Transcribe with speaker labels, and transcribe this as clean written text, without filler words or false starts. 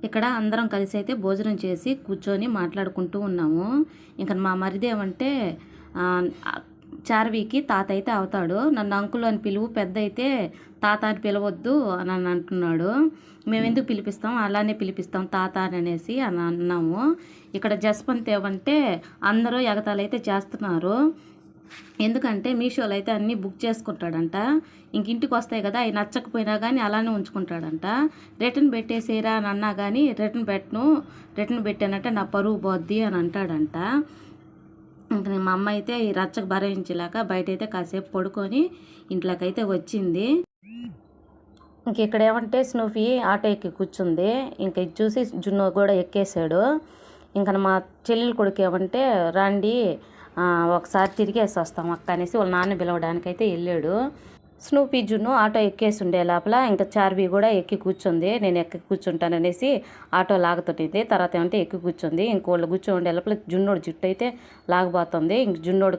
Speaker 1: ఇక్కడ అందరం కలిసి అయితే భోజనం చేసి కూర్చొని మాట్లాడుకుంటూ ఉన్నాము. ఇంకా మా మరిది ఏమంటే చార్వికి తాత అయితే అవుతాడు, నన్ను అంకుల్ అని పిలువు, పెద్ద అయితే తాత అని పిలవద్దు అని అంటున్నాడు. మేము ఎందుకు పిలిపిస్తాం, అలానే పిలిపిస్తాం తాత అని అనేసి అని అన్నాము. ఇక్కడ జస్వంత్ ఏమంటే అందరూ ఎగతాళైతే చేస్తున్నారు. ఎందుకంటే మీషోలో అయితే అన్నీ బుక్ చేసుకుంటాడంట. ఇంక ఇంటికి వస్తాయి కదా, అవి నచ్చకపోయినా కానీ అలానే ఉంచుకుంటాడంట. రిటర్న్ పెట్టేసేరా అని అన్నా కానీ రిటర్న్ పెట్టానంటే నా పరువు పోద్ది అని అంటాడంట. ఇంక మా అమ్మ అయితే ఈ రచ్చకు భరించలేక బయట అయితే కాసేపు పడుకొని ఇంట్లోకైతే వచ్చింది. ఇంక ఇక్కడ ఏమంటే స్నూఫీ ఆటో ఎక్కి కూర్చుంది. ఇంక ఇది చూసి జున్ను కూడా ఎక్కేసాడు. ఇంకా మా చెల్లెలు కొడుకు ఏమంటే రండి ఒకసారి తిరిగేసి వస్తాం అక్క అనేసి వాళ్ళ నాన్న పిలవడానికైతే వెళ్ళాడు. స్నూపీ జున్ను ఆటో ఎక్కేసి ఉండే లోపల ఇంకా చార్వి కూడా ఎక్కి కూర్చుంది. నేను ఎక్కి కూర్చుంటాననేసి ఆటో లాగుతుంటుంది. తర్వాత ఏమంటే ఎక్కి కూర్చుంది. ఇంకోళ్ళు కూర్చో ఉండే లోపల జున్నోడు జుట్టు అయితే లాగబోతుంది. ఇంక జున్నోడు